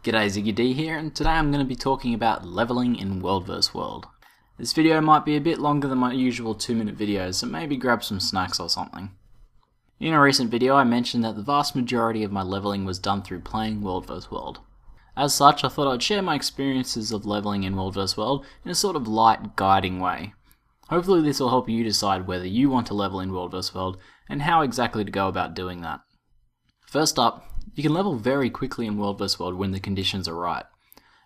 G'day, Ziggy D here, and today I'm going to be talking about leveling in World vs. World. This video might be a bit longer than my usual 2-minute videos, so maybe grab some snacks or something. In a recent video I mentioned that the vast majority of my leveling was done through playing World vs. World. As such, I thought I'd share my experiences of leveling in World vs. World in a sort of light, guiding way. Hopefully this will help you decide whether you want to level in World vs. World, and how exactly to go about doing that. First up, you can level very quickly in World vs. World when the conditions are right.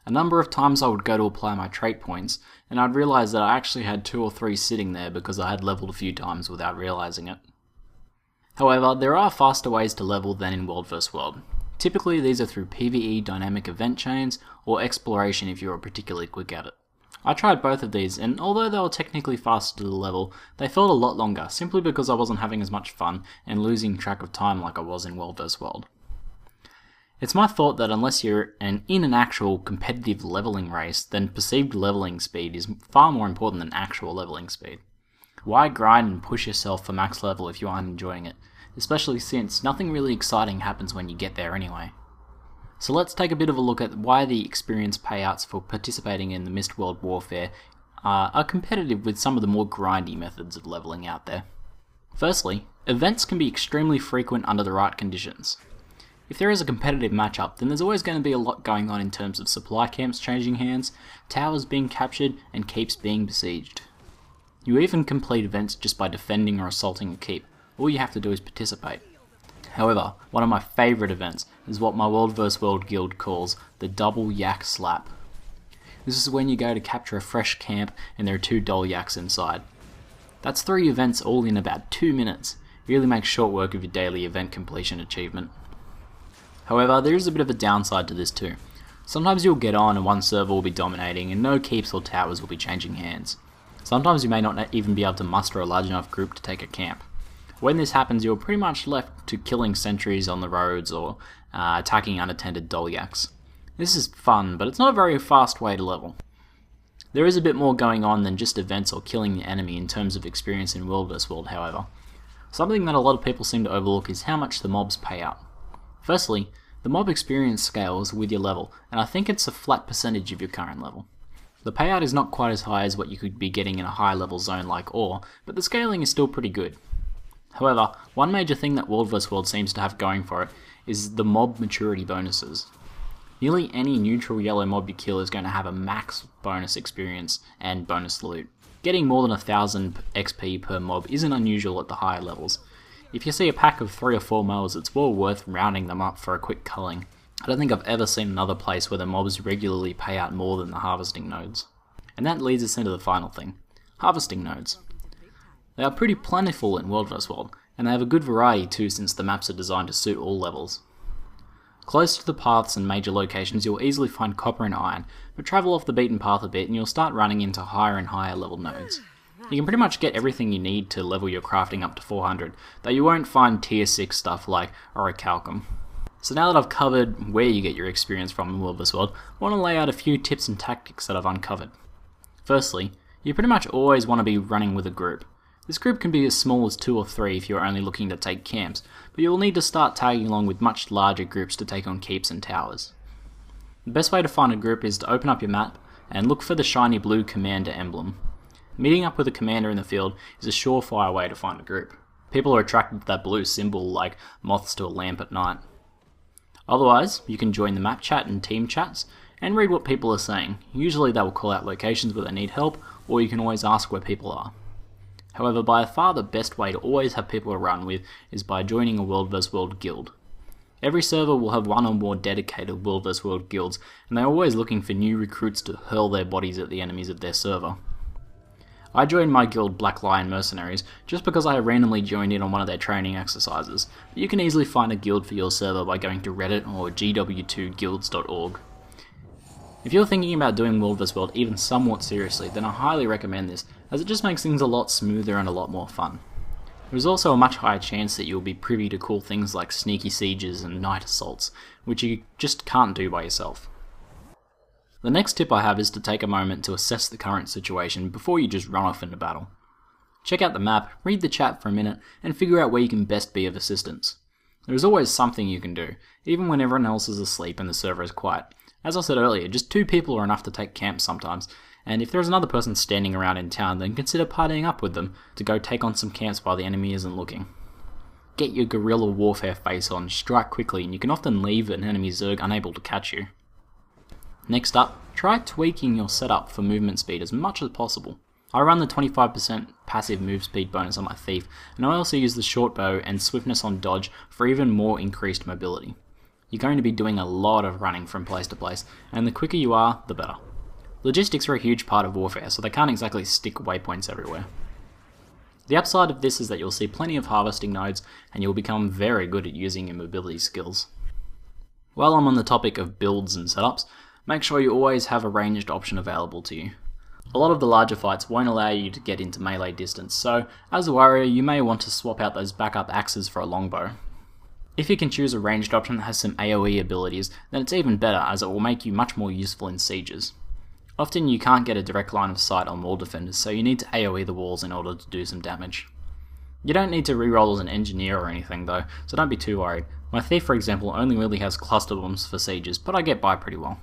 A number of times I would go to apply my trait points, and I'd realise that I actually had 2 or 3 sitting there because I had leveled a few times without realising it. However, there are faster ways to level than in World vs. World. Typically these are through PvE dynamic event chains, or exploration if you are particularly quick at it. I tried both of these, and although they were technically faster to level, they felt a lot longer, simply because I wasn't having as much fun and losing track of time like I was in World vs. World. It's my thought that unless you're in an actual competitive leveling race, then perceived leveling speed is far more important than actual leveling speed. Why grind and push yourself for max level if you aren't enjoying it, especially since nothing really exciting happens when you get there anyway. So let's take a bit of a look at why the experience payouts for participating in the Mist World Warfare are competitive with some of the more grindy methods of leveling out there. Firstly, events can be extremely frequent under the right conditions. If there is a competitive matchup, then there's always going to be a lot going on in terms of supply camps changing hands, towers being captured, and keeps being besieged. You even complete events just by defending or assaulting a keep. All you have to do is participate. However, one of my favourite events is what my World vs. World guild calls the double yak slap. This is when you go to capture a fresh camp and there are 2 doll yaks inside. That's 3 events all in about 2 minutes. Really makes short work of your daily event completion achievement. However, there is a bit of a downside to this too. Sometimes you'll get on and one server will be dominating and no keeps or towers will be changing hands. Sometimes you may not even be able to muster a large enough group to take a camp. When this happens, you're pretty much left to killing sentries on the roads or attacking unattended doll yaks. This is fun, but it's not a very fast way to level. There is a bit more going on than just events or killing the enemy in terms of experience in World vs. World, however. Something that a lot of people seem to overlook is how much the mobs pay out. Firstly, the mob experience scales with your level, and I think it's a flat percentage of your current level. The payout is not quite as high as what you could be getting in a high level zone like Ore, but the scaling is still pretty good. However, one major thing that World vs. World seems to have going for it is the mob maturity bonuses. Nearly any neutral yellow mob you kill is going to have a max bonus experience and bonus loot. Getting more than 1000 XP per mob isn't unusual at the higher levels. If you see a pack of 3 or 4 moles, it's well worth rounding them up for a quick culling. I don't think I've ever seen another place where the mobs regularly pay out more than the harvesting nodes. And that leads us into the final thing, harvesting nodes. They are pretty plentiful in World vs. World, and they have a good variety too since the maps are designed to suit all levels. Close to the paths and major locations you'll easily find copper and iron, but travel off the beaten path a bit and you'll start running into higher and higher level nodes. You can pretty much get everything you need to level your crafting up to 400, though you won't find tier 6 stuff like orichalcum. So now that I've covered where you get your experience from in World vs. World, I want to lay out a few tips and tactics that I've uncovered. Firstly, you pretty much always want to be running with a group. This group can be as small as 2 or 3 if you're only looking to take camps, but you will need to start tagging along with much larger groups to take on keeps and towers. The best way to find a group is to open up your map and look for the shiny blue commander emblem. Meeting up with a commander in the field is a surefire way to find a group. People are attracted to that blue symbol like moths to a lamp at night. Otherwise, you can join the map chat and team chats and read what people are saying. Usually they will call out locations where they need help, or you can always ask where people are. However, by far the best way to always have people to run with is by joining a World vs. World guild. Every server will have 1 or more dedicated World vs. World guilds, and they are always looking for new recruits to hurl their bodies at the enemies of their server. I joined my guild Black Lion Mercenaries just because I randomly joined in on one of their training exercises. You can easily find a guild for your server by going to Reddit or WvW2guilds.org. If you're thinking about doing World vs. World even somewhat seriously, then I highly recommend this, as it just makes things a lot smoother and a lot more fun. There is also a much higher chance that you'll be privy to cool things like sneaky sieges and night assaults, which you just can't do by yourself. The next tip I have is to take a moment to assess the current situation before you just run off into battle. Check out the map, read the chat for a minute, and figure out where you can best be of assistance. There is always something you can do, even when everyone else is asleep and the server is quiet, As I said earlier, just 2 people are enough to take camp sometimes, and if there's another person standing around in town, then consider partying up with them to go take on some camps while the enemy isn't looking. Get your guerrilla warfare face on, strike quickly, and you can often leave an enemy Zerg unable to catch you. Next up, try tweaking your setup for movement speed as much as possible. I run the 25% passive move speed bonus on my Thief, and I also use the short bow and swiftness on dodge for even more increased mobility. You're going to be doing a lot of running from place to place, and the quicker you are, the better. Logistics are a huge part of warfare, so they can't exactly stick waypoints everywhere. The upside of this is that you'll see plenty of harvesting nodes, and you'll become very good at using your mobility skills. While I'm on the topic of builds and setups, make sure you always have a ranged option available to you. A lot of the larger fights won't allow you to get into melee distance, so as a warrior you may want to swap out those backup axes for a longbow. If you can choose a ranged option that has some AoE abilities, then it's even better as it will make you much more useful in sieges. Often you can't get a direct line of sight on wall defenders, so you need to AoE the walls in order to do some damage. You don't need to reroll as an engineer or anything though, so don't be too worried. My Thief, for example, only really has cluster bombs for sieges, but I get by pretty well.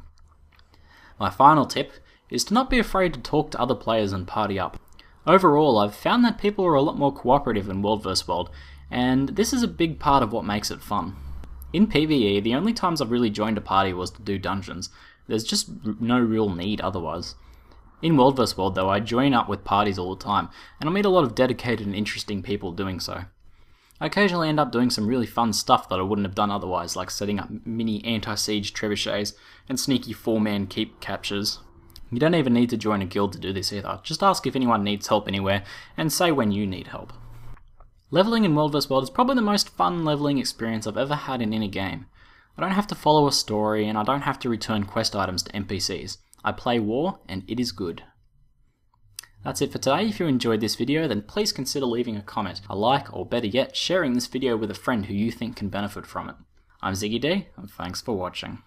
My final tip is to not be afraid to talk to other players and party up. Overall, I've found that people are a lot more cooperative in World vs. World, and this is a big part of what makes it fun. In PvE, the only times I've really joined a party was to do dungeons. There's just no real need otherwise. In World vs. World though, I join up with parties all the time, and I meet a lot of dedicated and interesting people doing so. I occasionally end up doing some really fun stuff that I wouldn't have done otherwise, like setting up mini anti-siege trebuchets and sneaky 4-man keep captures. You don't even need to join a guild to do this either, just ask if anyone needs help anywhere, and say when you need help. Leveling in World vs. World is probably the most fun leveling experience I've ever had in any game. I don't have to follow a story, and I don't have to return quest items to NPCs. I play war, and it is good. That's it for today. If you enjoyed this video, then please consider leaving a comment, a like, or better yet, sharing this video with a friend who you think can benefit from it. I'm Ziggy D, and thanks for watching.